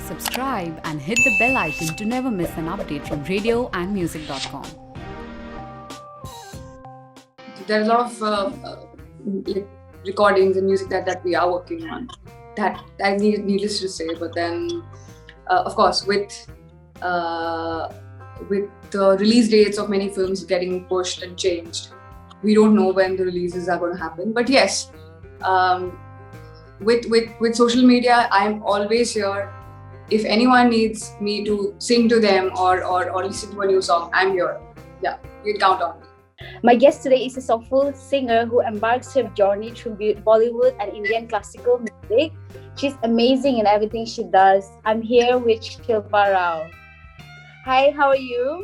subscribe and hit the bell icon to never miss an update from radioandmusic.com. There are a lot of recordings and music that we are working on. That needless to say, but then of course with the release dates of many films getting pushed and changed, we don't know when the releases are going to happen. But yes, with social media, I'm always here. If anyone needs me to sing to them or listen to a new song, I'm here. Yeah, you can count on me. My guest today is a soulful singer who embarks her journey through Bollywood and Indian classical music. She's amazing in everything she does. I'm here with Shilpa Rao. Hi, how are you?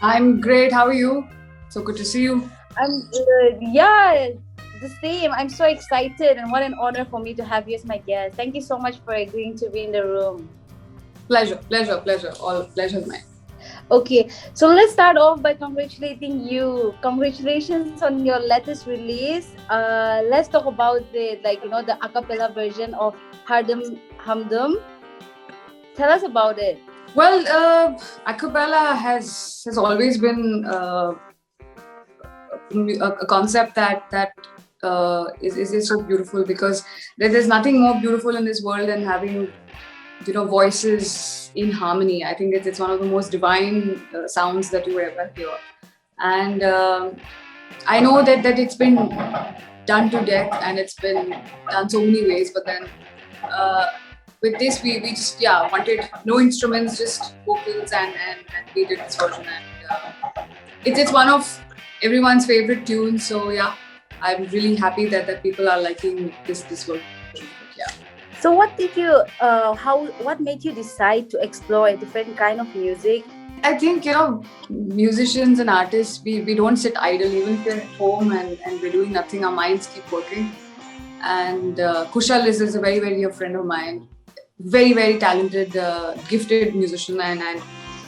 I'm great. How are you? So good to see you. I'm good. Yeah, the same. I'm so excited, and what an honor for me to have you as my guest. Thank you so much for agreeing to be in the room. Pleasure. All pleasure mine. Okay, so let's start off by congratulating you. Congratulations on your latest release. Let's talk about the a cappella version of Hardum Humdum. Tell us about it. Well, a cappella has always been a concept that is so beautiful, because there's nothing more beautiful in this world than having voices in harmony. I think it's one of the most divine sounds that you ever hear. And I know that it's been done to death and it's been done so many ways, but then with this we just wanted no instruments, just vocals, and we did this version. And it's one of everyone's favorite tunes, so yeah, I'm really happy that people are liking this version. Yeah. So what did you, what made you decide to explore a different kind of music? I think, musicians and artists, we don't sit idle. Even if we're at home and we're doing nothing, our minds keep working. And Kushal is a very, very dear friend of mine. Very, very talented, gifted musician. And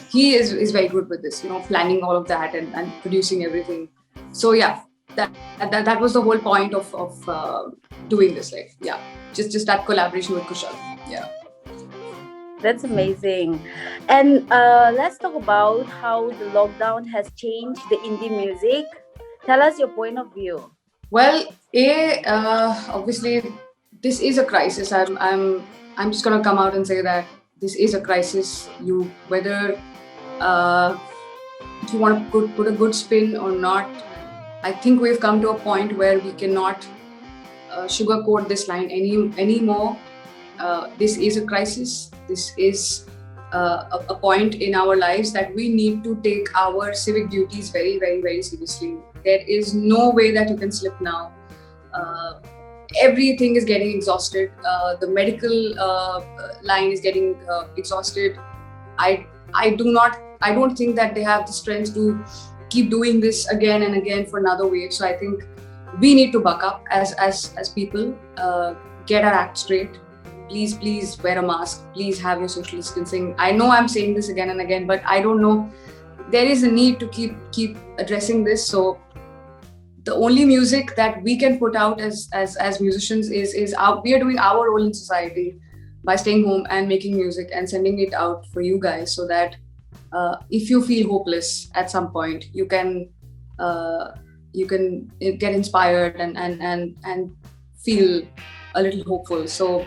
he is very good with this, planning all of that and producing everything. So yeah, that was the whole point of doing this. Just that collaboration with Kushal. Yeah. That's amazing. And let's talk about how the lockdown has changed the indie music. Tell us your point of view. Well, obviously, this is a crisis. I'm just gonna come out and say that this is a crisis. Whether if you want to put a good spin or not, I think we've come to a point where we cannot sugarcoat this line anymore. This is a crisis. This is a point in our lives that we need to take our civic duties very, very, very seriously. There is no way that you can slip now. Everything is getting exhausted. The medical line is getting exhausted. I don't think that they have the strength to keep doing this again and again for another wave. So I think we need to buck up as people, get our act straight. Please wear a mask. Please have your social distancing. I know I'm saying this again and again, but I don't know. There is a need to keep addressing this. So the only music that we can put out as musicians is we are doing our role in society by staying home and making music and sending it out for you guys, so that if you feel hopeless at some point, you can get inspired and feel a little hopeful. So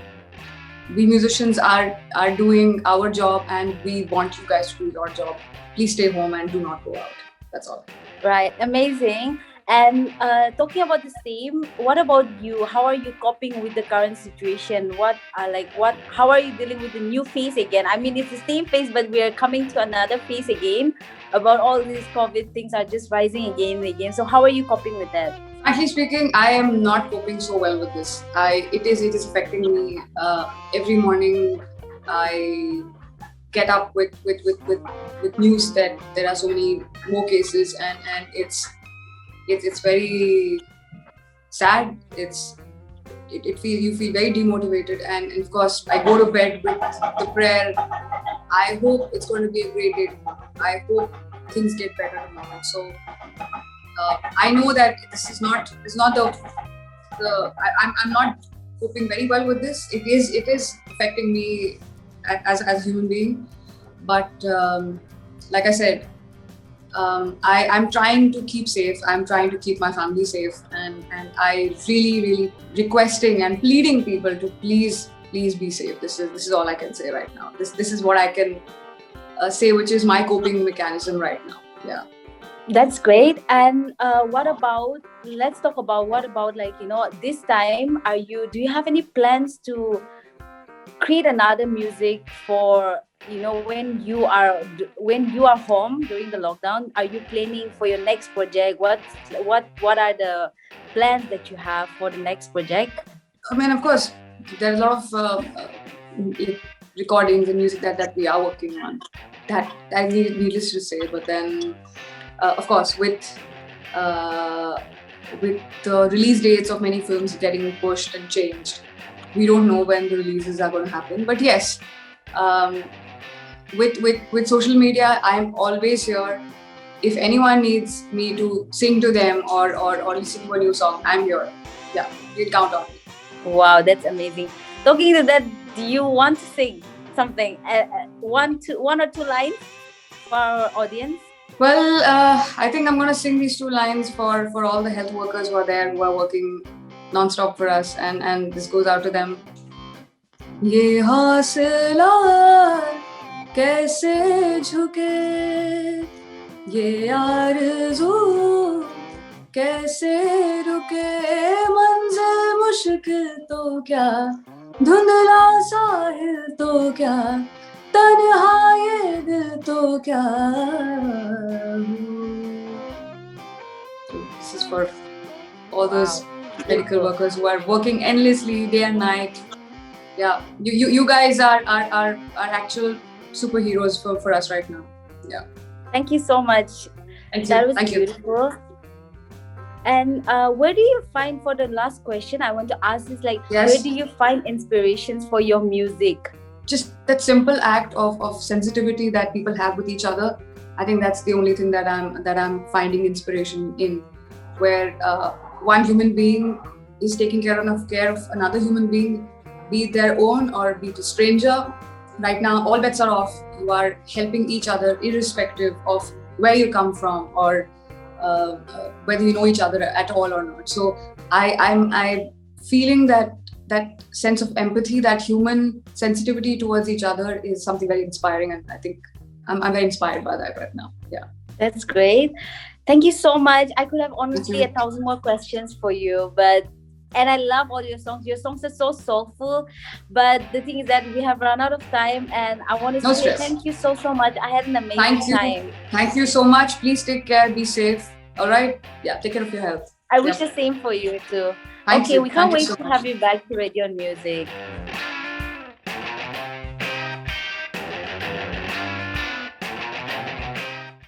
we musicians are doing our job, and we want you guys to do your job. Please stay home and do not go out. That's all. Right, amazing. And talking about the same, what about you? How are you coping with the current situation? How are you dealing with the new phase again? I mean, it's the same phase, but we are coming to another phase again. About all these COVID things are just rising again and again. So how are you coping with that? Actually speaking, I am not coping so well with this. It is affecting me. Every morning I get up with news that there are so many more cases, and it's very sad. You feel very demotivated, and of course I go to bed with the prayer. I hope it's going to be a great day. I hope things get better tomorrow. So I know that this is not I'm not coping very well with this. It is affecting me as a human being. But like I said, I'm trying to keep safe. I'm trying to keep my family safe, and I really requesting and pleading people to please be safe. This is all I can say right now. This is what I can say, which is my coping mechanism right now. Yeah. That's great. And what about, let's talk about, what about, like, this time, do you have any plans to create another music for, when you are home during the lockdown? Are you planning for your next project? What are the plans that you have for the next project? I mean, of course, there's a lot of recordings and music that we are working on. That needless to say, but then. Of course, with the release dates of many films getting pushed and changed, we don't know when the releases are going to happen. But yes, with social media, I'm always here. If anyone needs me to sing to them or listen to a new song, I'm here. Yeah, you can count on me. Wow, that's amazing. Talking to that, do you want to sing something? One or two lines for our audience? Well, I think I'm going to sing these two lines for all the health workers who are there, who are working non-stop for us, and this goes out to them. ये हौसला कैसे झुके, ये आरज़ू कैसे रुके, मंज़िल मुश्किल तो क्या, धुंधला साहिल तो क्या, तन्हा ये दिल तो क्या. This is for all those medical workers who are working endlessly day and night. Yeah, you guys are actual superheroes for us right now. Yeah. Thank you so much. That was beautiful. And where do you find, for the last question, I want to ask is, like, yes, where do you find inspirations for your music? Just that simple act of sensitivity that people have with each other. I think that's the only thing that I'm finding inspiration in, where one human being is taking care of another human being, be it their own or be it a stranger. Right now, all bets are off. You are helping each other irrespective of where you come from or whether you know each other at all or not. So I'm feeling that sense of empathy, that human sensitivity towards each other is something very inspiring, and I think I'm very inspired by that right now. Yeah. That's great. Thank you so much. I could have honestly 1,000 more questions for you, and I love all your songs. Your songs are so soulful, but the thing is that we have run out of time, and I want to say thank you so much. I had an amazing time. Thank you so much. Please take care. Be safe. All right. Yeah. Take care of your health. I wish the same for you too. We can't wait to have you back to Radio and Music.